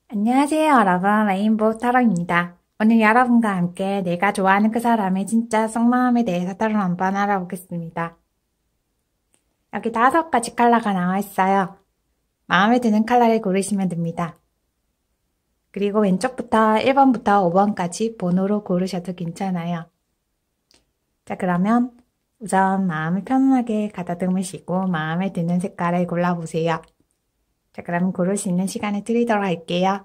안녕하세요, 여러분. 레인보우 타로입니다. 오늘 여러분과 함께 내가 좋아하는 그 사람의 진짜 속마음에 대해서 타로 한번 알아보겠습니다. 여기 5가지 컬러가 나와 있어요. 마음에 드는 컬러를 고르시면 됩니다. 그리고 왼쪽부터 1번부터 5번까지 번호로 고르셔도 괜찮아요. 자, 그러면 우선 마음을 편안하게 가다듬으시고 마음에 드는 색깔을 골라보세요. 자, 그럼 고를 수 있는 시간을 드리도록 할게요.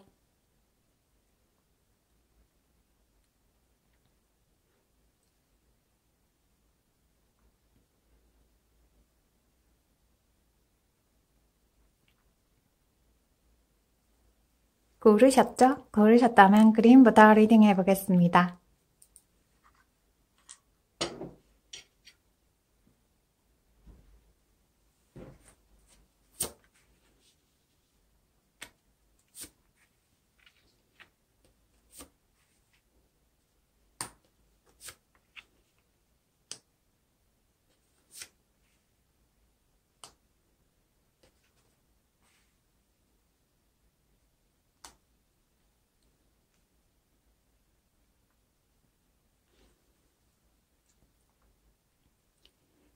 고르셨죠? 고르셨다면 그림부터 리딩 해보겠습니다.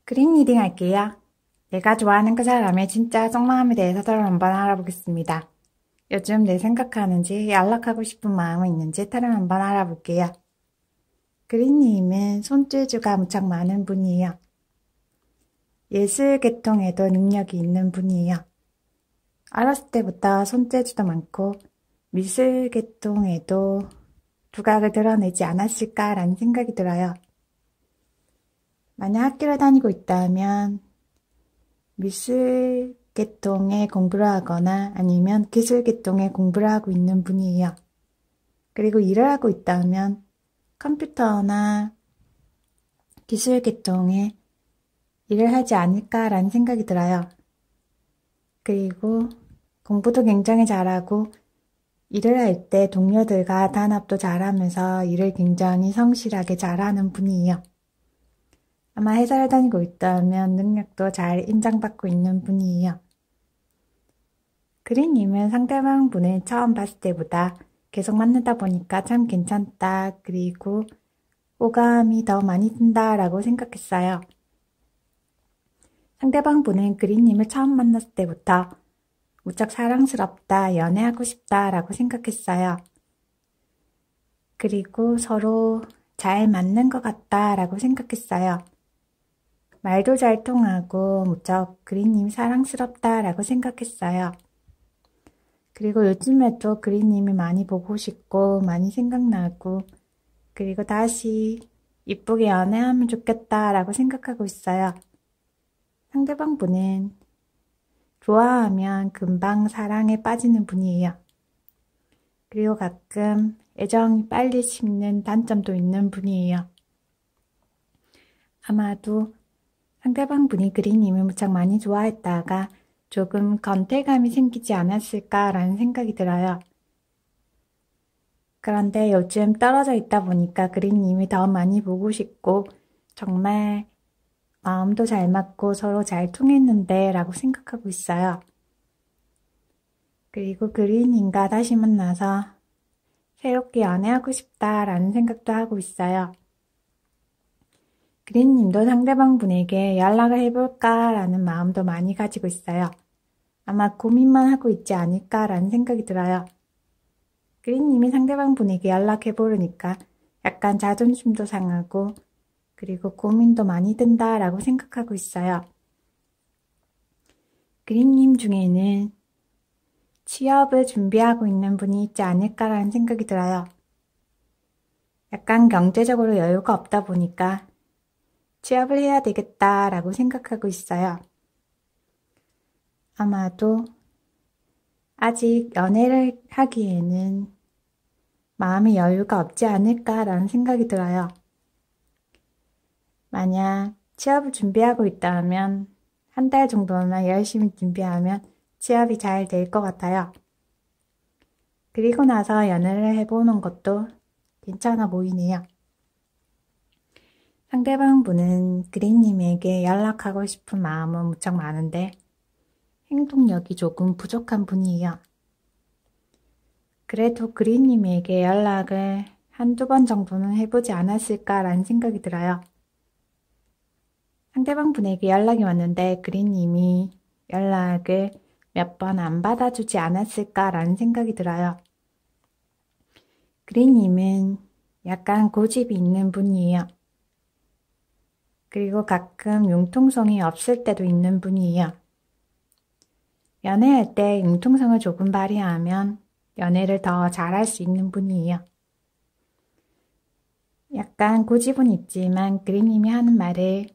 그림 리딩 할게요. 내가 좋아하는 그 사람의 진짜 속마음에 대해서 타로 한번 알아보겠습니다. 요즘 내 생각하는지 연락하고 싶은 마음이 있는지 타로 한번 알아볼게요. 그린님은 손재주가 무척 많은 분이에요. 예술 계통에도 능력이 있는 분이에요. 어렸을 때부터 손재주도 많고 미술 계통에도 두각을 드러내지 않았을까라는 생각이 들어요. 만약 학교를 다니고 있다면 미술 계통의 공부를 하거나 아니면 기술 계통의 공부를 하고 있는 분이에요. 그리고 일을 하고 있다면 컴퓨터나 기술 계통의 일을 하지 않을까라는 생각이 들어요. 그리고 공부도 굉장히 잘하고 일을 할 때 동료들과 단합도 잘하면서 일을 굉장히 성실하게 잘하는 분이에요. 아마 회사를 다니고 있다면 능력도 잘 인정받고 있는 분이에요. 그린님은 상대방 분을 처음 봤을 때보다 계속 만나다 보니까 참 괜찮다, 그리고 호감이 더 많이 든다 라고 생각했어요. 상대방 분은 그린님을 처음 만났을 때부터 무척 사랑스럽다, 연애하고 싶다 라고 생각했어요. 그리고 서로 잘 맞는 것 같다 라고 생각했어요. 말도 잘 통하고 무척 그린님 사랑스럽다 라고 생각했어요. 그리고 요즘에도 그린님이 많이 보고 싶고 많이 생각나고 그리고 다시 이쁘게 연애하면 좋겠다 라고 생각하고 있어요. 상대방 분은 좋아하면 금방 사랑에 빠지는 분이에요. 그리고 가끔 애정이 빨리 식는 단점도 있는 분이에요. 아마도 상대방 분이 그린님을 무척 많이 좋아했다가 조금 건태감이 생기지 않았을까라는 생각이 들어요. 그런데 요즘 떨어져 있다 보니까 그린님이 더 많이 보고 싶고 정말 마음도 잘 맞고 서로 잘 통했는데 라고 생각하고 있어요. 그리고 그린님과 다시 만나서 새롭게 연애하고 싶다라는 생각도 하고 있어요. 그린님도 상대방 분에게 연락을 해볼까라는 마음도 많이 가지고 있어요. 아마 고민만 하고 있지 않을까라는 생각이 들어요. 그린님이 상대방 분에게 연락해보려니까 약간 자존심도 상하고 그리고 고민도 많이 든다라고 생각하고 있어요. 그린님 중에는 취업을 준비하고 있는 분이 있지 않을까라는 생각이 들어요. 약간 경제적으로 여유가 없다 보니까 취업을 해야 되겠다라고 생각하고 있어요. 아마도 아직 연애를 하기에는 마음의 여유가 없지 않을까라는 생각이 들어요. 만약 취업을 준비하고 있다면 한 달 정도나 열심히 준비하면 취업이 잘 될 것 같아요. 그리고 나서 연애를 해보는 것도 괜찮아 보이네요. 상대방 분은 그린님에게 연락하고 싶은 마음은 무척 많은데 행동력이 조금 부족한 분이에요. 그래도 그린님에게 연락을 한두 번 정도는 해보지 않았을까라는 생각이 들어요. 상대방 분에게 연락이 왔는데 그린님이 연락을 몇 번 안 받아주지 않았을까라는 생각이 들어요. 그린님은 약간 고집이 있는 분이에요. 그리고 가끔 융통성이 없을 때도 있는 분이에요. 연애할 때 융통성을 조금 발휘하면 연애를 더 잘할 수 있는 분이에요. 약간 고집은 있지만 그린님이 하는 말을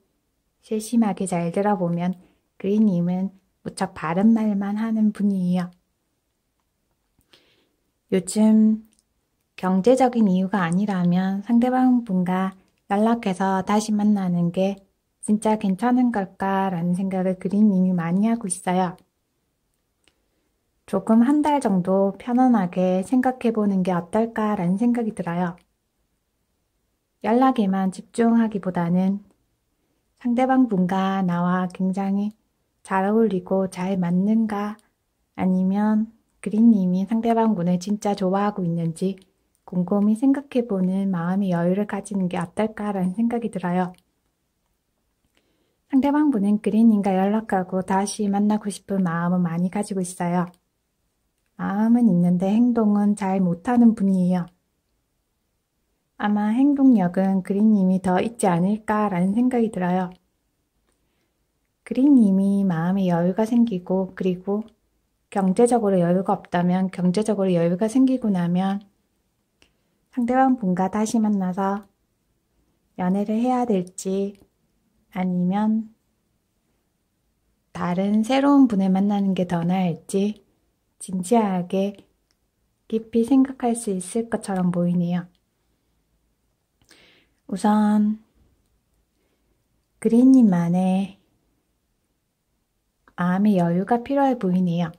세심하게 잘 들어보면 그린님은 무척 바른 말만 하는 분이에요. 요즘 경제적인 이유가 아니라면 상대방 분과 연락해서 다시 만나는 게 진짜 괜찮은 걸까라는 생각을 그린님이 많이 하고 있어요. 조금 한 달 정도 편안하게 생각해보는 게 어떨까라는 생각이 들어요. 연락에만 집중하기보다는 상대방 분과 나와 굉장히 잘 어울리고 잘 맞는가 아니면 그린님이 상대방 분을 진짜 좋아하고 있는지 곰곰이 생각해보는 마음의 여유를 가지는 게 어떨까라는 생각이 들어요. 상대방 분은 그린님과 연락하고 다시 만나고 싶은 마음은 많이 가지고 있어요. 마음은 있는데 행동은 잘 못하는 분이에요. 아마 행동력은 그린님이 더 있지 않을까라는 생각이 들어요. 그린님이 마음의 여유가 생기고 그리고 경제적으로 여유가 없다면 경제적으로 여유가 생기고 나면 상대방 분과 다시 만나서 연애를 해야 될지 아니면 다른 새로운 분을 만나는 게 더 나을지 진지하게 깊이 생각할 수 있을 것처럼 보이네요. 우선 그린님만의 마음의 여유가 필요해 보이네요.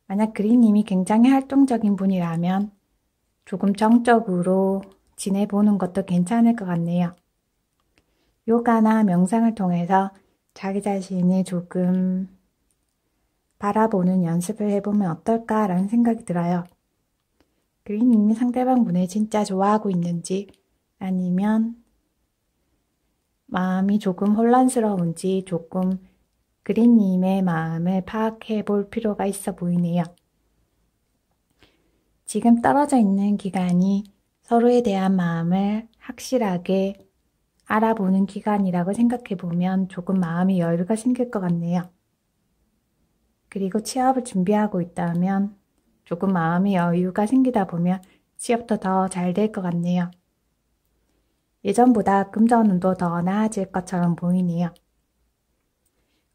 만약 그린님이 굉장히 활동적인 분이라면 조금 정적으로 지내보는 것도 괜찮을 것 같네요. 요가나 명상을 통해서 자기 자신을 조금 바라보는 연습을 해보면 어떨까라는 생각이 들어요. 그린님이 상대방 분을 진짜 좋아하고 있는지 아니면 마음이 조금 혼란스러운지 조금 그린님의 마음을 파악해 볼 필요가 있어 보이네요. 지금 떨어져 있는 기간이 서로에 대한 마음을 확실하게 알아보는 기간이라고 생각해 보면 조금 마음의 여유가 생길 것 같네요. 그리고 취업을 준비하고 있다면 조금 마음의 여유가 생기다 보면 취업도 더 잘 될 것 같네요. 예전보다 금전운도 더 나아질 것처럼 보이네요.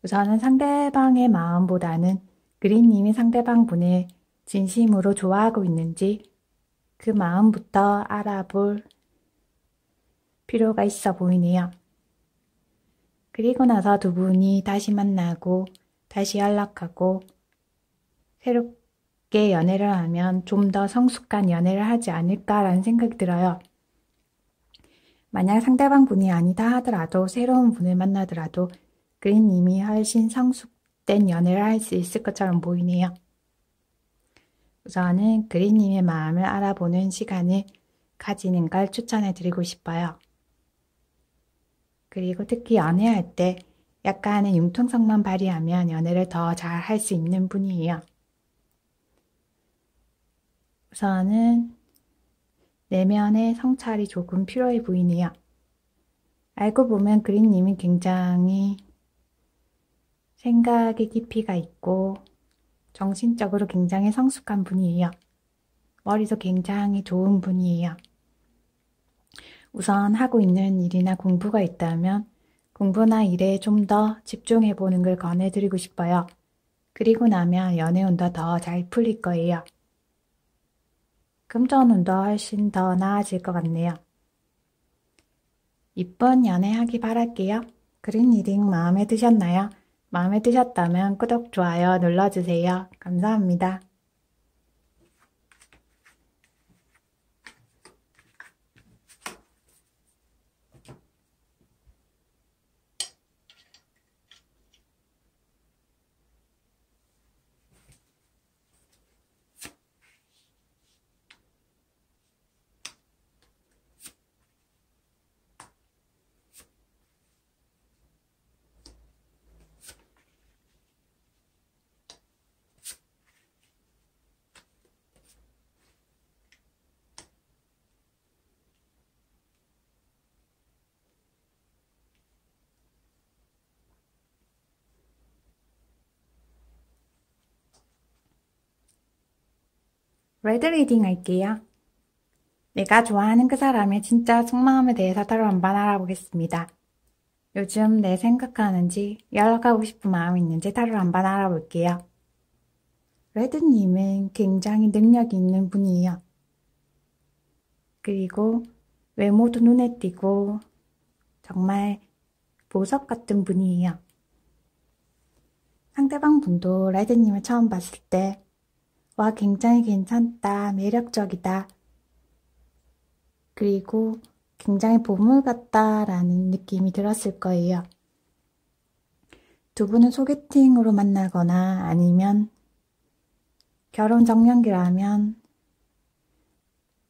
우선은 상대방의 마음보다는 그린님이 상대방 분을 진심으로 좋아하고 있는지 그 마음부터 알아볼 필요가 있어 보이네요. 그리고 나서 두 분이 다시 만나고 다시 연락하고 새롭게 연애를 하면 좀 더 성숙한 연애를 하지 않을까라는 생각이 들어요. 만약 상대방 분이 아니다 하더라도 새로운 분을 만나더라도 그린님이 훨씬 성숙된 연애를 할 수 있을 것처럼 보이네요. 우선은 그린님의 마음을 알아보는 시간을 가지는 걸 추천해 드리고 싶어요. 그리고 특히 연애할 때 약간의 융통성만 발휘하면 연애를 더 잘 할 수 있는 분이에요. 우선은 내면의 성찰이 조금 필요해 보이네요. 알고 보면 그린님이 굉장히 생각의 깊이가 있고 정신적으로 굉장히 성숙한 분이에요. 머리도 굉장히 좋은 분이에요. 우선 하고 있는 일이나 공부가 있다면 공부나 일에 좀 더 집중해보는 걸 권해드리고 싶어요. 그리고 나면 연애운도 더 잘 풀릴 거예요. 금전운도 훨씬 더 나아질 것 같네요. 이쁜 연애하기 바랄게요. 그린 리딩 마음에 드셨나요? 마음에 드셨다면 구독, 좋아요 눌러주세요. 감사합니다. 레드 리딩 할게요. 내가 좋아하는 그 사람의 진짜 속마음에 대해서 따로 한번 알아보겠습니다. 요즘 내 생각하는지 연락하고 싶은 마음이 있는지 따로 한번 알아볼게요. 레드님은 굉장히 능력이 있는 분이에요. 그리고 외모도 눈에 띄고 정말 보석 같은 분이에요. 상대방 분도 레드님을 처음 봤을 때 와, 굉장히 괜찮다, 매력적이다, 그리고 굉장히 보물 같다라는 느낌이 들었을 거예요. 두 분은 소개팅으로 만나거나 아니면 결혼 정년기라면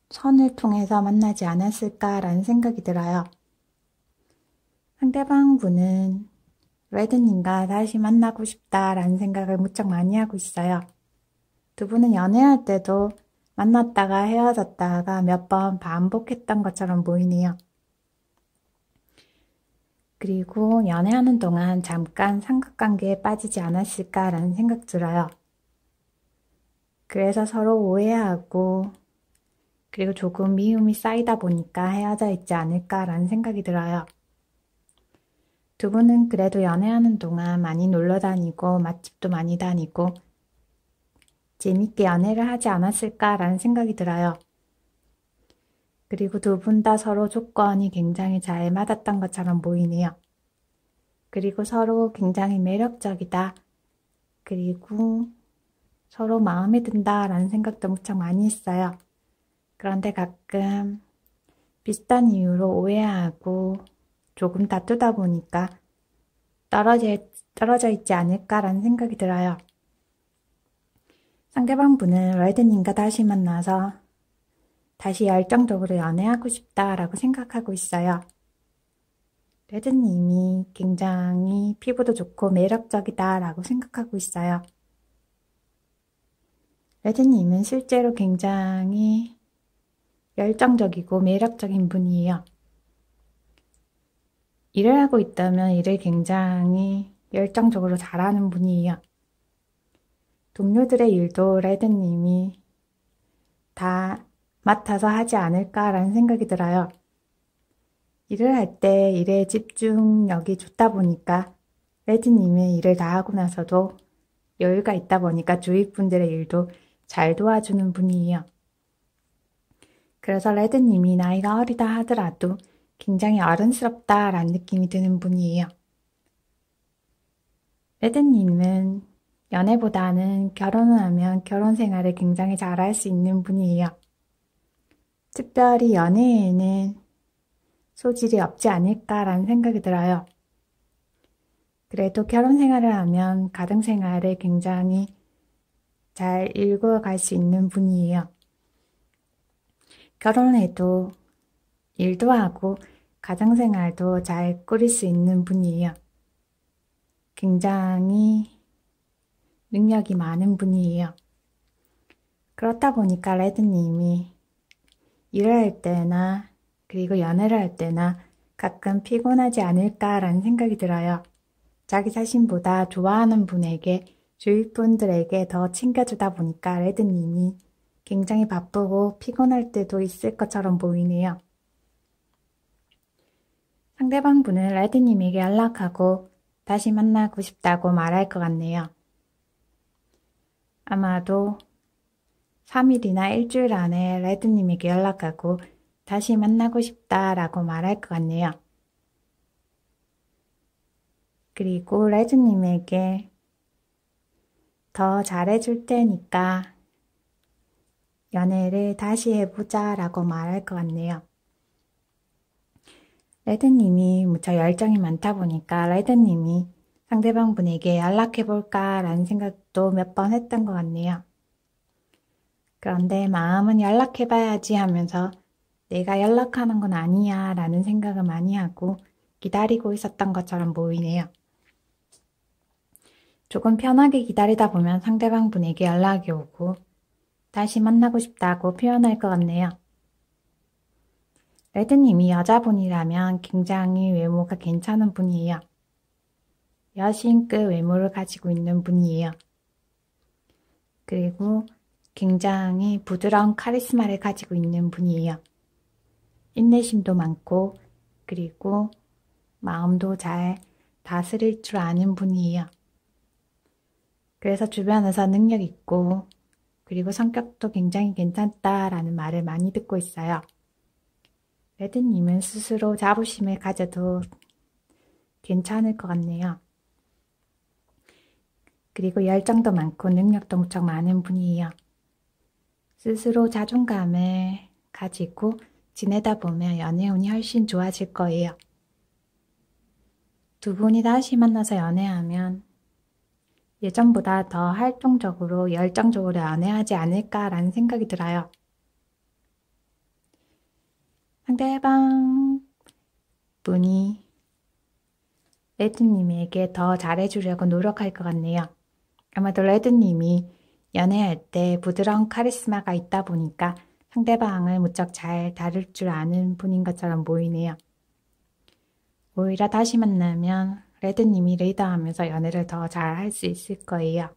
선을 통해서 만나지 않았을까라는 생각이 들어요. 상대방 분은 레드님과 다시 만나고 싶다라는 생각을 무척 많이 하고 있어요. 두 분은 연애할 때도 만났다가 헤어졌다가 몇 번 반복했던 것처럼 보이네요. 그리고 연애하는 동안 잠깐 삼각관계에 빠지지 않았을까라는 생각 들어요. 그래서 서로 오해하고 그리고 조금 미움이 쌓이다 보니까 헤어져 있지 않을까라는 생각이 들어요. 두 분은 그래도 연애하는 동안 많이 놀러 다니고 맛집도 많이 다니고 재밌게 연애를 하지 않았을까라는 생각이 들어요. 그리고 두 분 다 서로 조건이 굉장히 잘 맞았던 것처럼 보이네요. 그리고 서로 굉장히 매력적이다. 그리고 서로 마음에 든다라는 생각도 무척 많이 했어요. 그런데 가끔 비슷한 이유로 오해하고 조금 다투다 보니까 떨어져 있지 않을까라는 생각이 들어요. 상대방 분은 레드님과 다시 만나서 다시 열정적으로 연애하고 싶다라고 생각하고 있어요. 레드님이 굉장히 피부도 좋고 매력적이다라고 생각하고 있어요. 레드님은 실제로 굉장히 열정적이고 매력적인 분이에요. 일을 하고 있다면 일을 굉장히 열정적으로 잘하는 분이에요. 동료들의 일도 레드님이 다 맡아서 하지 않을까라는 생각이 들어요. 일을 할 때 일에 집중력이 좋다 보니까 레드님은 일을 다 하고 나서도 여유가 있다 보니까 주위 분들의 일도 잘 도와주는 분이에요. 그래서 레드님이 나이가 어리다 하더라도 굉장히 어른스럽다라는 느낌이 드는 분이에요. 레드님은 연애보다는 결혼을 하면 결혼 생활을 굉장히 잘할 수 있는 분이에요. 특별히 연애에는 소질이 없지 않을까라는 생각이 들어요. 그래도 결혼 생활을 하면 가정 생활을 굉장히 잘 이끌어갈 수 있는 분이에요. 결혼해도 일도 하고 가정 생활도 잘 꾸릴 수 있는 분이에요. 굉장히 능력이 많은 분이에요. 그렇다 보니까 레드님이 일을 할 때나 그리고 연애를 할 때나 가끔 피곤하지 않을까라는 생각이 들어요. 자기 자신보다 좋아하는 분에게 주위 분들에게 더 챙겨주다 보니까 레드님이 굉장히 바쁘고 피곤할 때도 있을 것처럼 보이네요. 상대방 분은 레드님에게 연락하고 다시 만나고 싶다고 말할 것 같네요. 아마도 3일이나 일주일 안에 레드님에게 연락하고 다시 만나고 싶다라고 말할 것 같네요. 그리고 레드님에게 더 잘해줄 테니까 연애를 다시 해보자 라고 말할 것 같네요. 레드님이 무척 열정이 많다 보니까 레드님이 상대방 분에게 연락해볼까 라는 생각도 몇 번 했던 것 같네요. 그런데 마음은 연락해봐야지 하면서 내가 연락하는 건 아니야 라는 생각을 많이 하고 기다리고 있었던 것처럼 보이네요. 조금 편하게 기다리다 보면 상대방 분에게 연락이 오고 다시 만나고 싶다고 표현할 것 같네요. 레드님이 여자분이라면 굉장히 외모가 괜찮은 분이에요. 여신급 외모를 가지고 있는 분이에요. 그리고 굉장히 부드러운 카리스마를 가지고 있는 분이에요. 인내심도 많고 그리고 마음도 잘 다스릴 줄 아는 분이에요. 그래서 주변에서 능력 있고 그리고 성격도 굉장히 괜찮다라는 말을 많이 듣고 있어요. 레드님은 스스로 자부심을 가져도 괜찮을 것 같네요. 그리고 열정도 많고 능력도 무척 많은 분이에요. 스스로 자존감을 가지고 지내다 보면 연애운이 훨씬 좋아질 거예요. 두 분이 다시 만나서 연애하면 예전보다 더 활동적으로 열정적으로 연애하지 않을까라는 생각이 들어요. 상대방 분이 레드님에게 더 잘해주려고 노력할 것 같네요. 아마도 레드님이 연애할 때 부드러운 카리스마가 있다 보니까 상대방을 무척 잘 다룰 줄 아는 분인 것처럼 보이네요. 오히려 다시 만나면 레드님이 리더하면서 연애를 더 잘 할 수 있을 거예요.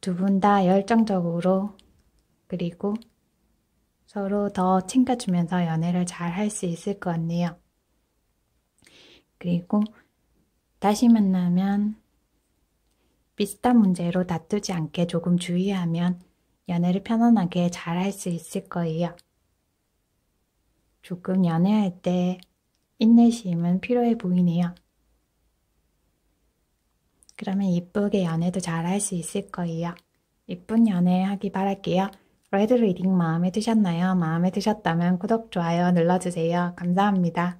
두 분 다 열정적으로 그리고 서로 더 챙겨주면서 연애를 잘 할 수 있을 것 같네요. 그리고 다시 만나면 비슷한 문제로 다투지 않게 조금 주의하면 연애를 편안하게 잘 할 수 있을 거예요. 조금 연애할 때 인내심은 필요해 보이네요. 그러면 이쁘게 연애도 잘 할 수 있을 거예요. 이쁜 연애 하기 바랄게요. 레드 리딩 마음에 드셨나요? 마음에 드셨다면 구독, 좋아요 눌러주세요. 감사합니다.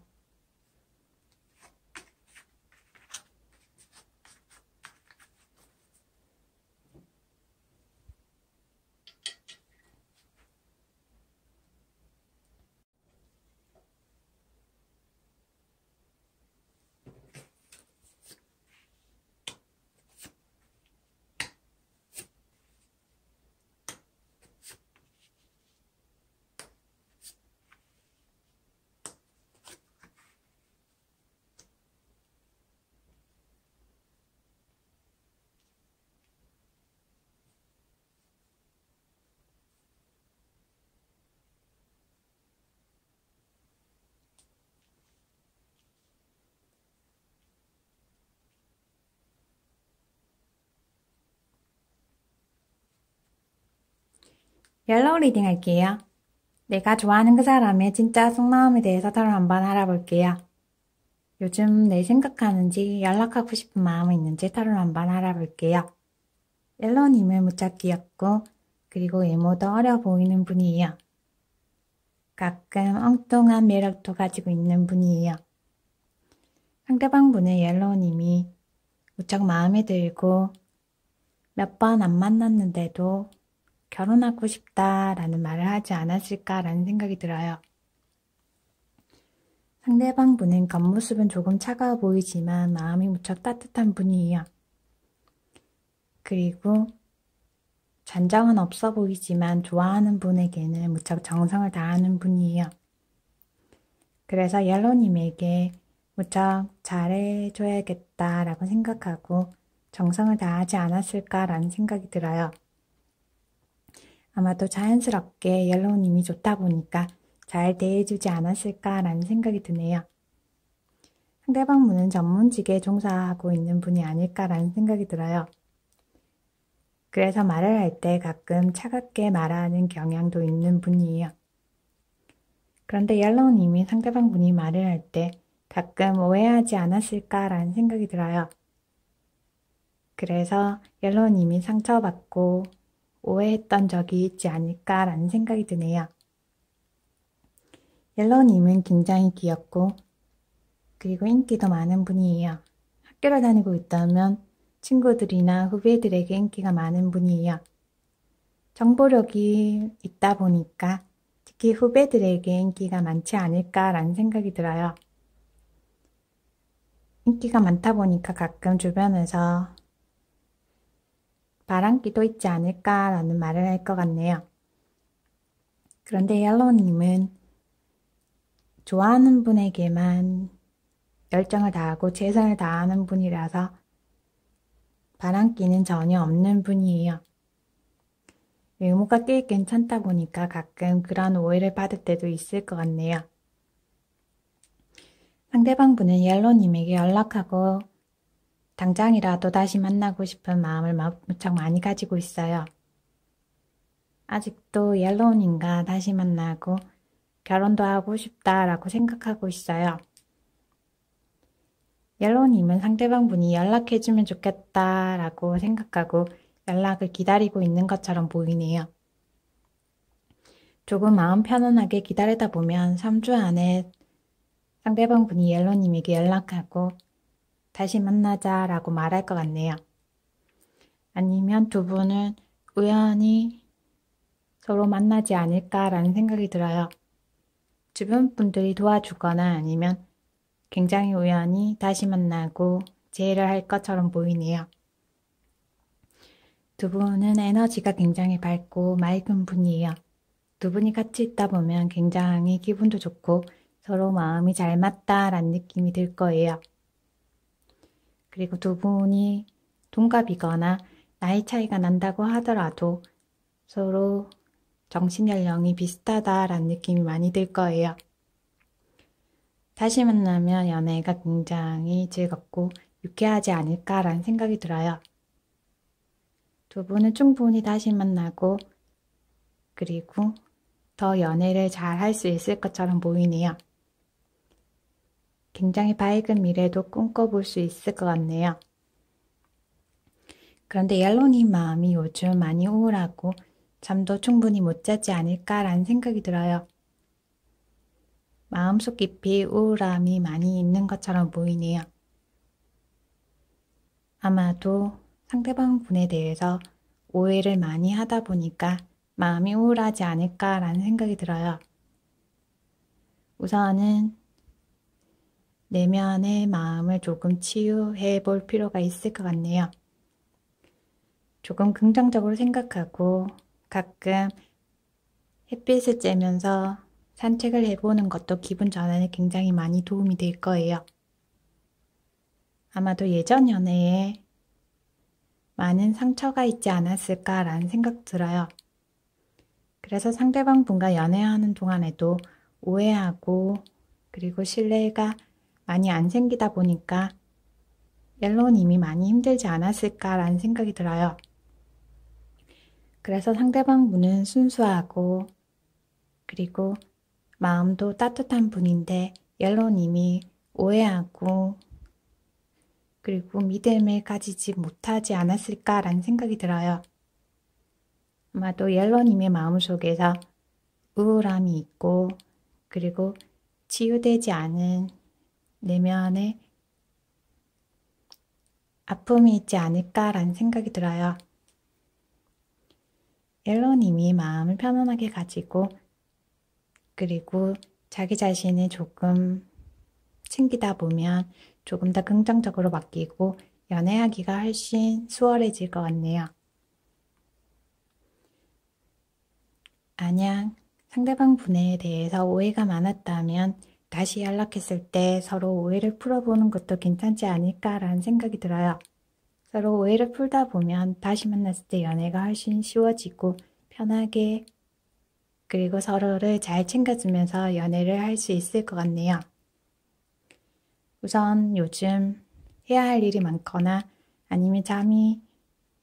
옐로우 리딩 할게요. 내가 좋아하는 그 사람의 진짜 속마음에 대해서 서로 한번 알아볼게요. 요즘 내 생각하는지 연락하고 싶은 마음이 있는지 서로 한번 알아볼게요. 옐로우님은 무척 귀엽고 그리고 외모도 어려 보이는 분이에요. 가끔 엉뚱한 매력도 가지고 있는 분이에요. 상대방 분의 옐로우님이 무척 마음에 들고 몇 번 안 만났는데도 결혼하고 싶다라는 말을 하지 않았을까라는 생각이 들어요. 상대방 분은 겉모습은 조금 차가워 보이지만 마음이 무척 따뜻한 분이에요. 그리고 잔정은 없어 보이지만 좋아하는 분에게는 무척 정성을 다하는 분이에요. 그래서 옐로우님에게 무척 잘해줘야겠다라고 생각하고 정성을 다하지 않았을까라는 생각이 들어요. 아마도 자연스럽게 옐로우님이 좋다 보니까 잘 대해주지 않았을까라는 생각이 드네요. 상대방 분은 전문직에 종사하고 있는 분이 아닐까라는 생각이 들어요. 그래서 말을 할 때 가끔 차갑게 말하는 경향도 있는 분이에요. 그런데 옐로우님이 상대방 분이 말을 할 때 가끔 오해하지 않았을까라는 생각이 들어요. 그래서 옐로우님이 상처받고 오해했던 적이 있지 않을까라는 생각이 드네요. 옐로우님은 굉장히 귀엽고 그리고 인기도 많은 분이에요. 학교를 다니고 있다면 친구들이나 후배들에게 인기가 많은 분이에요. 정보력이 있다 보니까 특히 후배들에게 인기가 많지 않을까라는 생각이 들어요. 인기가 많다 보니까 가끔 주변에서 바람기도 있지 않을까라는 말을 할 것 같네요. 그런데 옐로우님은 좋아하는 분에게만 열정을 다하고 최선을 다하는 분이라서 바람기는 전혀 없는 분이에요. 외모가 꽤 괜찮다 보니까 가끔 그런 오해를 받을 때도 있을 것 같네요. 상대방 분은 옐로님에게 연락하고 당장이라도 다시 만나고 싶은 마음을 무척 많이 가지고 있어요. 아직도 옐로우님과 다시 만나고 결혼도 하고 싶다라고 생각하고 있어요. 옐로우님은 상대방 분이 연락해주면 좋겠다라고 생각하고 연락을 기다리고 있는 것처럼 보이네요. 조금 마음 편안하게 기다리다 보면 3주 안에 상대방 분이 옐로우님에게 연락하고 다시 만나자라고 말할 것 같네요. 아니면 두 분은 우연히 서로 만나지 않을까라는 생각이 들어요. 주변 분들이 도와주거나 아니면 굉장히 우연히 다시 만나고 재회를 할 것처럼 보이네요. 두 분은 에너지가 굉장히 밝고 맑은 분이에요. 두 분이 같이 있다 보면 굉장히 기분도 좋고 서로 마음이 잘 맞다라는 느낌이 들 거예요. 그리고 두 분이 동갑이거나 나이 차이가 난다고 하더라도 서로 정신연령이 비슷하다라는 느낌이 많이 들 거예요. 다시 만나면 연애가 굉장히 즐겁고 유쾌하지 않을까라는 생각이 들어요. 두 분은 충분히 다시 만나고 그리고 더 연애를 잘 할 수 있을 것처럼 보이네요. 굉장히 밝은 미래도 꿈꿔볼 수 있을 것 같네요. 그런데 옐로님 마음이 요즘 많이 우울하고 잠도 충분히 못 자지 않을까라는 생각이 들어요. 마음속 깊이 우울함이 많이 있는 것처럼 보이네요. 아마도 상대방 분에 대해서 오해를 많이 하다 보니까 마음이 우울하지 않을까라는 생각이 들어요. 우선은 내면의 마음을 조금 치유해 볼 필요가 있을 것 같네요. 조금 긍정적으로 생각하고 가끔 햇빛을 쬐면서 산책을 해보는 것도 기분 전환에 굉장히 많이 도움이 될 거예요. 아마도 예전 연애에 많은 상처가 있지 않았을까라는 생각 들어요. 그래서 상대방 분과 연애하는 동안에도 오해하고 그리고 신뢰가 많이 안 생기다 보니까 옐로우님이 많이 힘들지 않았을까라는 생각이 들어요. 그래서 상대방 분은 순수하고 그리고 마음도 따뜻한 분인데 옐로우님이 오해하고 그리고 믿음을 가지지 못하지 않았을까라는 생각이 들어요. 아마도 옐로우님의 마음속에서 우울함이 있고 그리고 치유되지 않은 내면에 아픔이 있지 않을까라는 생각이 들어요. 옐로우님이 마음을 편안하게 가지고 그리고 자기 자신을 조금 챙기다 보면 조금 더 긍정적으로 바뀌고 연애하기가 훨씬 수월해질 것 같네요. 만약 상대방 분에 대해서 오해가 많았다면 다시 연락했을 때 서로 오해를 풀어보는 것도 괜찮지 않을까라는 생각이 들어요. 서로 오해를 풀다 보면 다시 만났을 때 연애가 훨씬 쉬워지고 편하게 그리고 서로를 잘 챙겨주면서 연애를 할 수 있을 것 같네요. 우선 요즘 해야 할 일이 많거나 아니면 잠이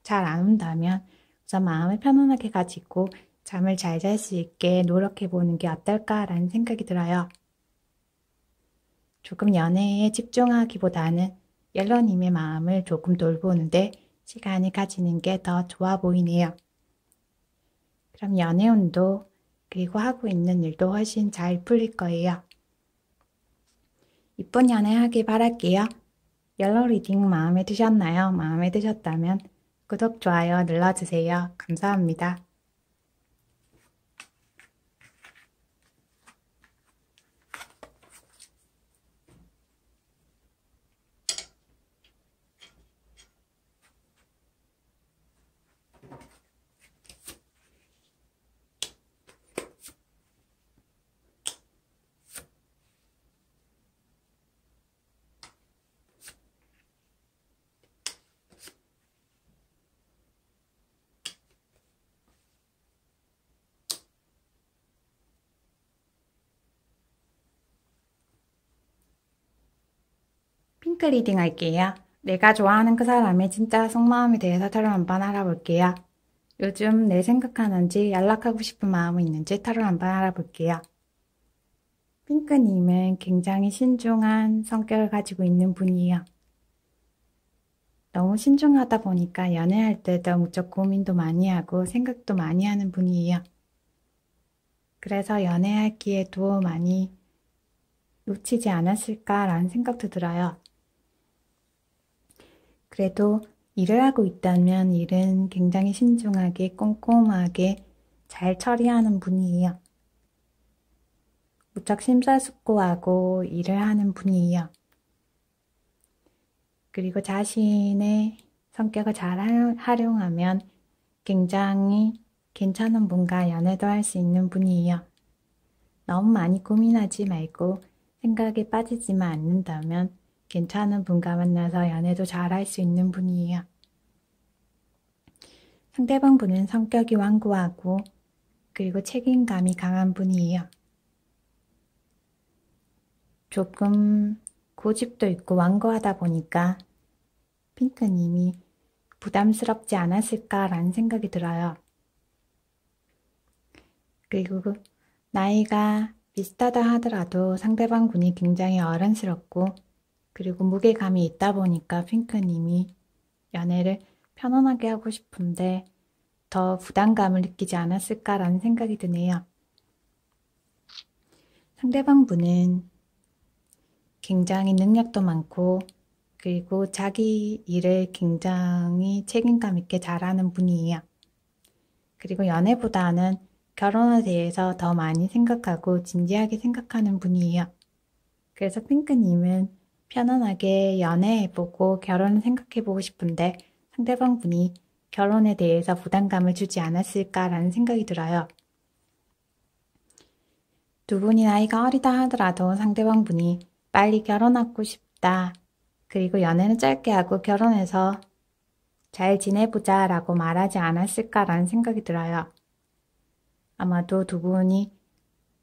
잘 안 온다면 우선 마음을 편안하게 가지고 잠을 잘 잘 수 있게 노력해 보는 게 어떨까라는 생각이 들어요. 조금 연애에 집중하기보다는 옐로님의 마음을 조금 돌보는데 시간을 가지는 게 더 좋아 보이네요. 그럼 연애운도 그리고 하고 있는 일도 훨씬 잘 풀릴 거예요. 이쁜 연애하길 바랄게요. 옐로 리딩 마음에 드셨나요? 마음에 드셨다면 구독, 좋아요 눌러주세요. 감사합니다. 핑크 리딩 할게요. 내가 좋아하는 그 사람의 진짜 속마음에 대해서 타로 한번 알아볼게요. 요즘 내 생각하는지 연락하고 싶은 마음이 있는지 타로 한번 알아볼게요. 핑크님은 굉장히 신중한 성격을 가지고 있는 분이에요. 너무 신중하다 보니까 연애할 때도 무척 고민도 많이 하고 생각도 많이 하는 분이에요. 그래서 연애할 기회도 많이 놓치지 않았을까라는 생각도 들어요. 그래도 일을 하고 있다면 일은 굉장히 신중하게 꼼꼼하게 잘 처리하는 분이에요. 무척 심사숙고하고 일을 하는 분이에요. 그리고 자신의 성격을 잘 활용하면 굉장히 괜찮은 분과 연애도 할 수 있는 분이에요. 너무 많이 고민하지 말고 생각에 빠지지만 않는다면 괜찮은 분과 만나서 연애도 잘 할 수 있는 분이에요. 상대방 분은 성격이 완고하고 그리고 책임감이 강한 분이에요. 조금 고집도 있고 완고하다 보니까 핑크님이 부담스럽지 않았을까라는 생각이 들어요. 그리고 나이가 비슷하다 하더라도 상대방 분이 굉장히 어른스럽고 그리고 무게감이 있다 보니까 핑크님이 연애를 편안하게 하고 싶은데 더 부담감을 느끼지 않았을까라는 생각이 드네요. 상대방 분은 굉장히 능력도 많고 그리고 자기 일을 굉장히 책임감 있게 잘하는 분이에요. 그리고 연애보다는 결혼에 대해서 더 많이 생각하고 진지하게 생각하는 분이에요. 그래서 핑크님은 편안하게 연애해보고 결혼을 생각해보고 싶은데 상대방 분이 결혼에 대해서 부담감을 주지 않았을까라는 생각이 들어요. 두 분이 나이가 어리다 하더라도 상대방 분이 빨리 결혼하고 싶다. 그리고 연애는 짧게 하고 결혼해서 잘 지내보자 라고 말하지 않았을까라는 생각이 들어요. 아마도 두 분이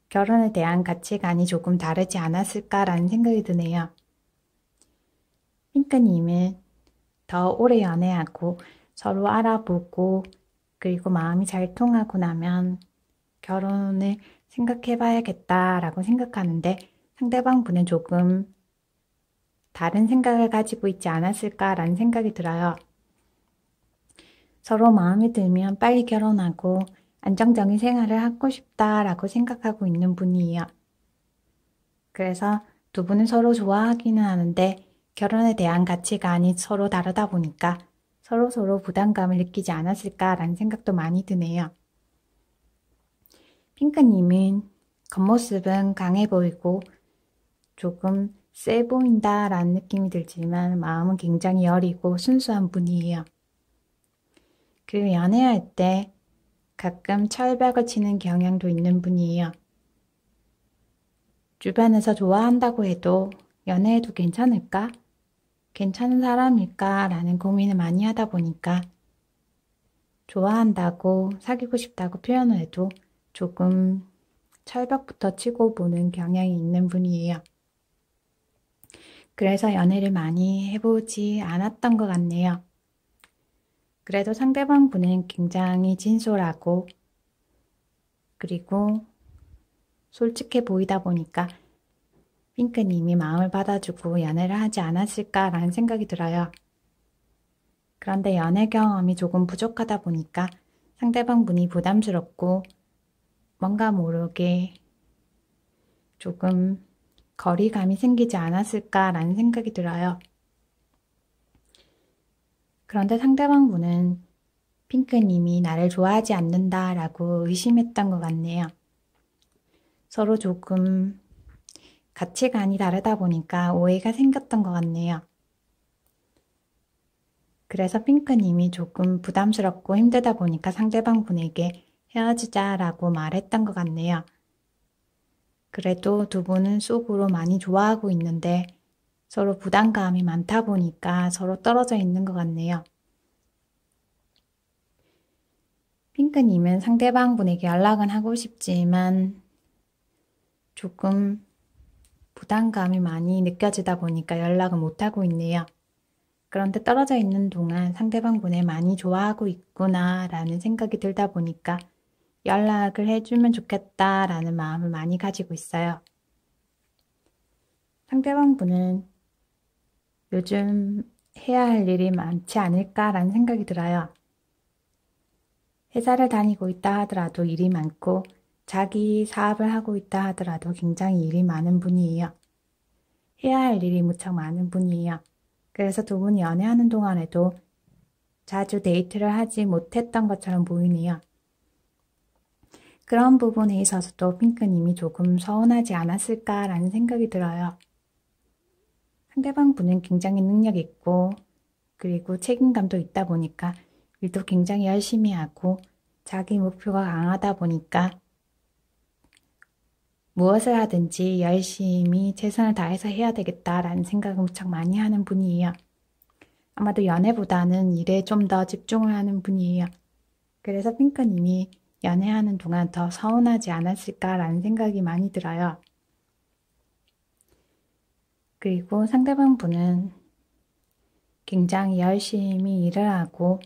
결혼에 대한 가치관이 조금 다르지 않았을까라는 생각이 드네요. 핑크님은 더 오래 연애하고 서로 알아보고 그리고 마음이 잘 통하고 나면 결혼을 생각해봐야겠다라고 생각하는데 상대방 분은 조금 다른 생각을 가지고 있지 않았을까라는 생각이 들어요. 서로 마음에 들면 빨리 결혼하고 안정적인 생활을 하고 싶다라고 생각하고 있는 분이에요. 그래서 두 분은 서로 좋아하기는 하는데 결혼에 대한 가치관이 서로 다르다 보니까 서로 부담감을 느끼지 않았을까라는 생각도 많이 드네요. 핑크님은 겉모습은 강해 보이고 조금 세 보인다라는 느낌이 들지만 마음은 굉장히 여리고 순수한 분이에요. 그리고 연애할 때 가끔 철벽을 치는 경향도 있는 분이에요. 주변에서 좋아한다고 해도 연애해도 괜찮을까? 괜찮은 사람일까? 라는 고민을 많이 하다 보니까 좋아한다고 사귀고 싶다고 표현을 해도 조금 철벽부터 치고 보는 경향이 있는 분이에요. 그래서 연애를 많이 해보지 않았던 것 같네요. 그래도 상대방 분은 굉장히 진솔하고 그리고 솔직해 보이다 보니까 핑크님이 마음을 받아주고 연애를 하지 않았을까라는 생각이 들어요. 그런데 연애 경험이 조금 부족하다 보니까 상대방 분이 부담스럽고 뭔가 모르게 조금 거리감이 생기지 않았을까라는 생각이 들어요. 그런데 상대방 분은 핑크님이 나를 좋아하지 않는다라고 의심했던 것 같네요. 서로 조금 가치관이 다르다 보니까 오해가 생겼던 것 같네요. 그래서 핑크님이 조금 부담스럽고 힘들다 보니까 상대방 분에게 헤어지자라고 말했던 것 같네요. 그래도 두 분은 속으로 많이 좋아하고 있는데 서로 부담감이 많다 보니까 서로 떨어져 있는 것 같네요. 핑크님은 상대방 분에게 연락은 하고 싶지만 조금 부담감이 많이 느껴지다 보니까 연락을 못하고 있네요. 그런데 떨어져 있는 동안 상대방 분을 많이 좋아하고 있구나 라는 생각이 들다 보니까 연락을 해주면 좋겠다 라는 마음을 많이 가지고 있어요. 상대방 분은 요즘 해야 할 일이 많지 않을까라는 생각이 들어요. 회사를 다니고 있다 하더라도 일이 많고 자기 사업을 하고 있다 하더라도 굉장히 일이 많은 분이에요. 해야 할 일이 무척 많은 분이에요. 그래서 두 분이 연애하는 동안에도 자주 데이트를 하지 못했던 것처럼 보이네요. 그런 부분에 있어서도 핑크님이 조금 서운하지 않았을까라는 생각이 들어요. 상대방 분은 굉장히 능력 있고 그리고 책임감도 있다 보니까 일도 굉장히 열심히 하고 자기 목표가 강하다 보니까 무엇을 하든지 열심히 최선을 다해서 해야 되겠다라는 생각을 무척 많이 하는 분이에요. 아마도 연애보다는 일에 좀 더 집중을 하는 분이에요. 그래서 핑크님이 연애하는 동안 더 서운하지 않았을까라는 생각이 많이 들어요. 그리고 상대방 분은 굉장히 열심히 일을 하고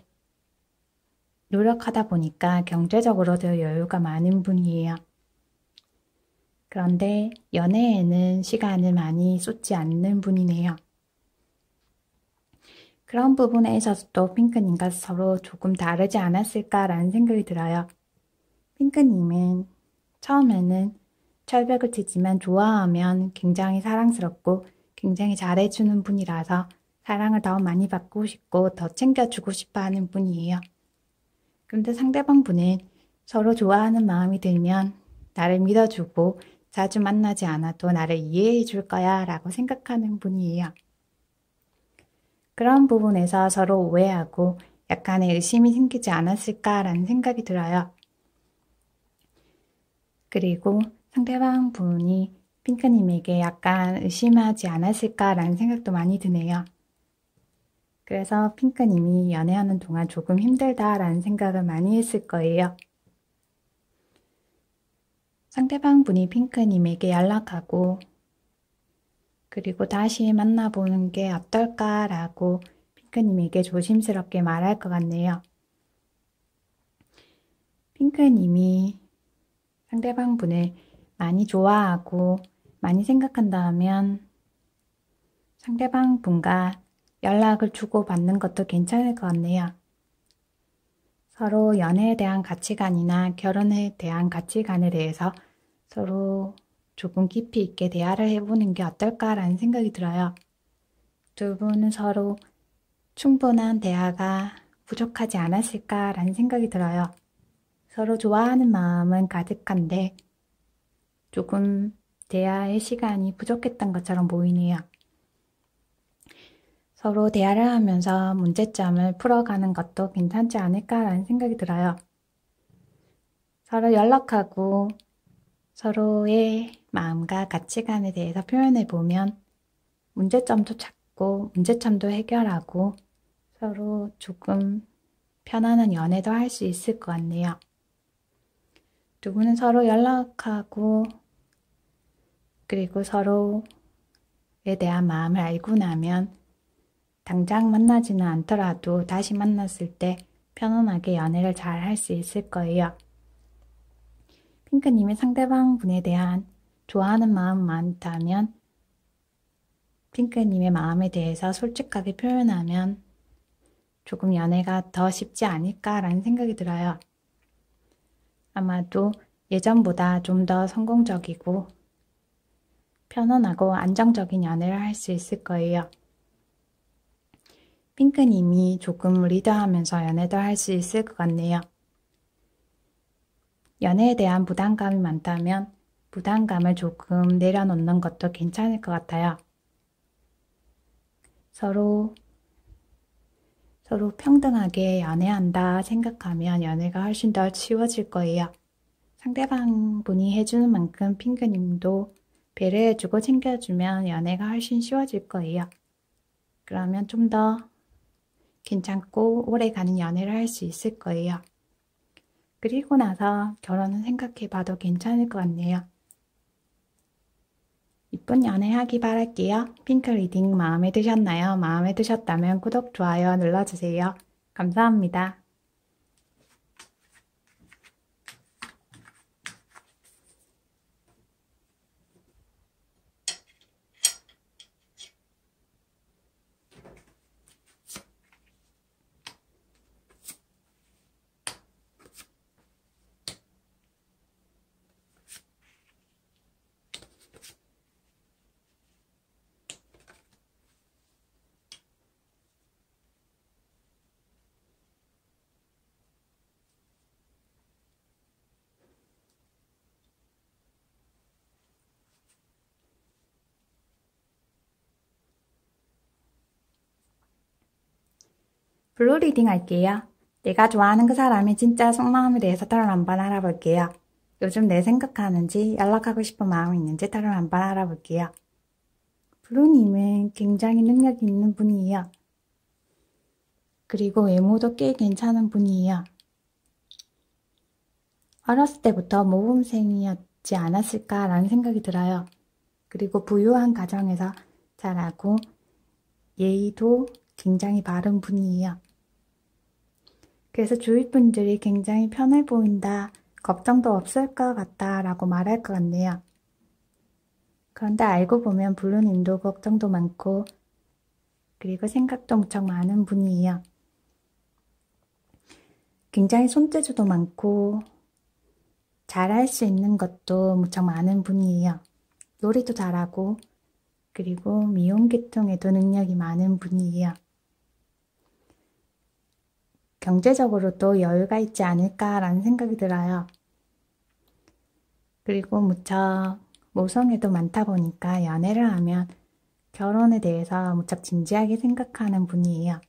노력하다 보니까 경제적으로도 여유가 많은 분이에요. 그런데 연애에는 시간을 많이 쏟지 않는 분이네요. 그런 부분에 있어서도 핑크님과 서로 조금 다르지 않았을까라는 생각이 들어요. 핑크님은 처음에는 철벽을 치지만 좋아하면 굉장히 사랑스럽고 굉장히 잘해주는 분이라서 사랑을 더 많이 받고 싶고 더 챙겨주고 싶어 하는 분이에요. 그런데 상대방 분은 서로 좋아하는 마음이 들면 나를 믿어주고 자주 만나지 않아도 나를 이해해 줄 거야 라고 생각하는 분이에요. 그런 부분에서 서로 오해하고 약간의 의심이 생기지 않았을까라는 생각이 들어요. 그리고 상대방 분이 핑크님에게 약간 의심하지 않았을까라는 생각도 많이 드네요. 그래서 핑크님이 연애하는 동안 조금 힘들다라는 생각을 많이 했을 거예요. 상대방 분이 핑크님에게 연락하고 그리고 다시 만나보는 게 어떨까라고 핑크님에게 조심스럽게 말할 것 같네요. 핑크님이 상대방 분을 많이 좋아하고 많이 생각한다면 상대방 분과 연락을 주고받는 것도 괜찮을 것 같네요. 서로 연애에 대한 가치관이나 결혼에 대한 가치관에 대해서 서로 조금 깊이 있게 대화를 해보는 게 어떨까라는 생각이 들어요. 두 분은 서로 충분한 대화가 부족하지 않았을까라는 생각이 들어요. 서로 좋아하는 마음은 가득한데 조금 대화의 시간이 부족했던 것처럼 보이네요. 서로 대화를 하면서 문제점을 풀어가는 것도 괜찮지 않을까라는 생각이 들어요. 서로 연락하고 서로의 마음과 가치관에 대해서 표현해 보면 문제점도 찾고 문제점도 해결하고 서로 조금 편안한 연애도 할 수 있을 것 같네요. 두 분은 서로 연락하고 그리고 서로에 대한 마음을 알고 나면 당장 만나지는 않더라도 다시 만났을 때 편안하게 연애를 잘 할 수 있을 거예요. 핑크님이 상대방 분에 대한 좋아하는 마음 많다면 핑크님의 마음에 대해서 솔직하게 표현하면 조금 연애가 더 쉽지 않을까라는 생각이 들어요. 아마도 예전보다 좀 더 성공적이고 편안하고 안정적인 연애를 할 수 있을 거예요. 핑크님이 조금 리드하면서 연애도 할 수 있을 것 같네요. 연애에 대한 부담감이 많다면 부담감을 조금 내려놓는 것도 괜찮을 것 같아요. 서로 평등하게 연애한다 생각하면 연애가 훨씬 더 쉬워질 거예요. 상대방 분이 해주는 만큼 핑크님도 배려해주고 챙겨주면 연애가 훨씬 쉬워질 거예요. 그러면 좀 더 괜찮고 오래가는 연애를 할 수 있을 거예요. 그리고 나서 결혼은 생각해봐도 괜찮을 것 같네요. 이쁜 연애하기 바랄게요. 핑크 리딩 마음에 드셨나요? 마음에 드셨다면 구독, 좋아요 눌러주세요. 감사합니다. 블루 리딩 할게요. 내가 좋아하는 그 사람의 진짜 속마음에 대해서 타로 한번 알아볼게요. 요즘 내 생각하는지, 연락하고 싶은 마음이 있는지 타로 한번 알아볼게요. 블루님은 굉장히 능력이 있는 분이에요. 그리고 외모도 꽤 괜찮은 분이에요. 어렸을 때부터 모범생이었지 않았을까라는 생각이 들어요. 그리고 부유한 가정에서 자라고 예의도 굉장히 바른 분이에요. 그래서 주위 분들이 굉장히 편해 보인다, 걱정도 없을 것 같다 라고 말할 것 같네요. 그런데 알고 보면 블루님도 걱정도 많고 그리고 생각도 무척 많은 분이에요. 굉장히 손재주도 많고 잘할 수 있는 것도 무척 많은 분이에요. 요리도 잘하고 그리고 미용 계통에도 능력이 많은 분이에요. 경제적으로도 여유가 있지 않을까라는 생각이 들어요. 그리고 무척 모성애도 많다 보니까 연애를 하면 결혼에 대해서 무척 진지하게 생각하는 분이에요.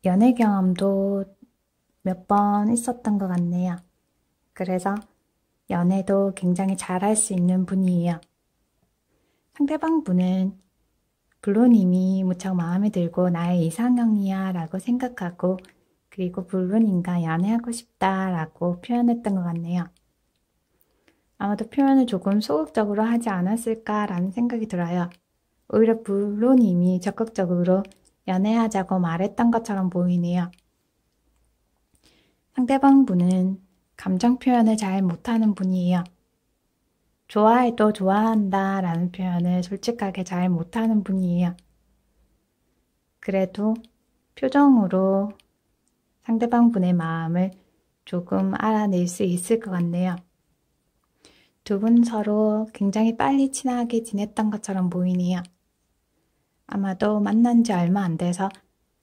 연애 경험도 몇 번 있었던 것 같네요. 그래서 연애도 굉장히 잘할 수 있는 분이에요. 상대방 분은 블루님이 무척 마음에 들고 나의 이상형이야 라고 생각하고 그리고 블루님과 연애하고 싶다 라고 표현했던 것 같네요. 아마도 표현을 조금 소극적으로 하지 않았을까라는 생각이 들어요. 오히려 블루님이 적극적으로 연애하자고 말했던 것처럼 보이네요. 상대방 분은 감정 표현을 잘 못하는 분이에요. 좋아해도 좋아한다 라는 표현을 솔직하게 잘 못하는 분이에요. 그래도 표정으로 상대방 분의 마음을 조금 알아낼 수 있을 것 같네요. 두 분 서로 굉장히 빨리 친하게 지냈던 것처럼 보이네요. 아마도 만난 지 얼마 안 돼서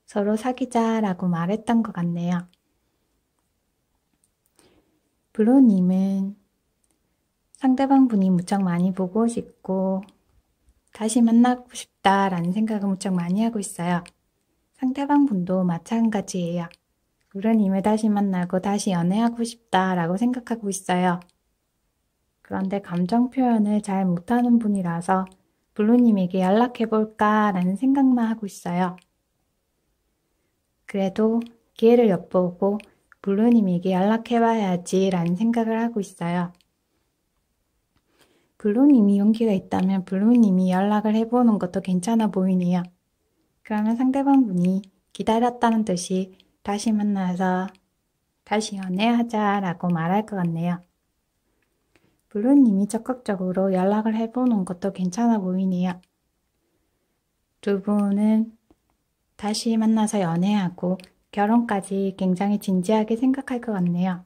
서로 사귀자라고 말했던 것 같네요. 블루님은 상대방 분이 무척 많이 보고 싶고 다시 만나고 싶다라는 생각을 무척 많이 하고 있어요. 상대방 분도 마찬가지예요. 블루님을 다시 만나고 다시 연애하고 싶다라고 생각하고 있어요. 그런데 감정 표현을 잘 못하는 분이라서 블루님에게 연락해볼까 라는 생각만 하고 있어요. 그래도 기회를 엿보고 블루님에게 연락해봐야지 라는 생각을 하고 있어요. 블루님이 용기가 있다면 블루님이 연락을 해보는 것도 괜찮아 보이네요. 그러면 상대방 분이 기다렸다는 뜻이 다시 만나서 다시 연애하자 라고 말할 것 같네요. 블루님이 적극적으로 연락을 해보는 것도 괜찮아 보이네요. 두 분은 다시 만나서 연애하고 결혼까지 굉장히 진지하게 생각할 것 같네요.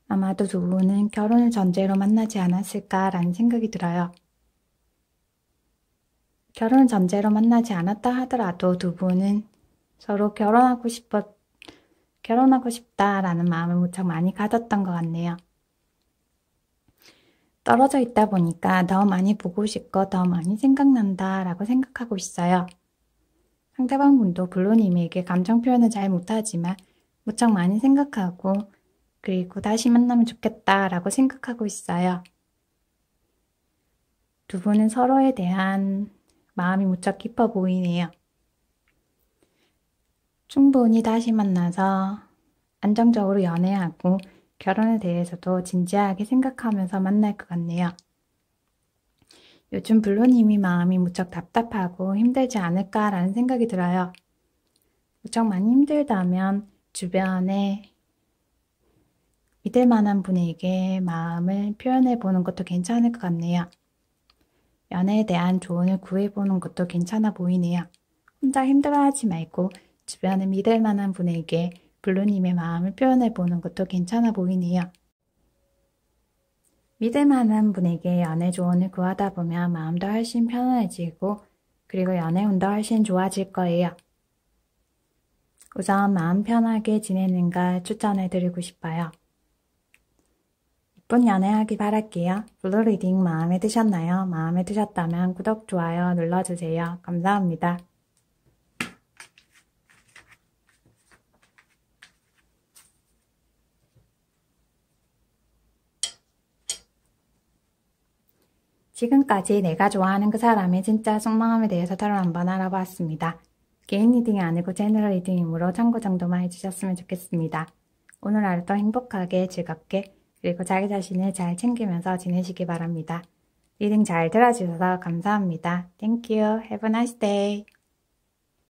아마도 두 분은 결혼을 전제로 만나지 않았을까라는 생각이 들어요. 결혼을 전제로 만나지 않았다 하더라도 두 분은 서로 결혼하고 싶다라는 마음을 무척 많이 가졌던 것 같네요. 떨어져 있다 보니까 더 많이 보고 싶고 더 많이 생각난다 라고 생각하고 있어요. 상대방 분도 블루님에게 감정 표현을 잘 못하지만 무척 많이 생각하고 그리고 다시 만나면 좋겠다 라고 생각하고 있어요. 두 분은 서로에 대한 마음이 무척 깊어 보이네요. 충분히 다시 만나서 안정적으로 연애하고 결혼에 대해서도 진지하게 생각하면서 만날 것 같네요. 요즘 블루님이 마음이 무척 답답하고 힘들지 않을까라는 생각이 들어요. 무척 많이 힘들다면 주변에 믿을 만한 분에게 마음을 표현해 보는 것도 괜찮을 것 같네요. 연애에 대한 조언을 구해보는 것도 괜찮아 보이네요. 혼자 힘들어하지 말고 주변에 믿을 만한 분에게 블루님의 마음을 표현해 보는 것도 괜찮아 보이네요. 믿을 만한 분에게 연애 조언을 구하다 보면 마음도 훨씬 편안해지고 그리고 연애 운도 훨씬 좋아질 거예요. 우선 마음 편하게 지내는 걸 추천해 드리고 싶어요. 이쁜 연애하기 바랄게요. 블루 리딩 마음에 드셨나요? 마음에 드셨다면 구독, 좋아요 눌러주세요. 감사합니다. 지금까지 내가 좋아하는 그 사람의 진짜 속마음에 대해서 서로 한번 알아보았습니다. 개인 리딩이 아니고 제너럴 리딩이므로 참고 정도만 해주셨으면 좋겠습니다. 오늘 하루도 행복하게 즐겁게 그리고 자기 자신을 잘 챙기면서 지내시기 바랍니다. 리딩 잘 들어주셔서 감사합니다. Thank you. Have a nice day.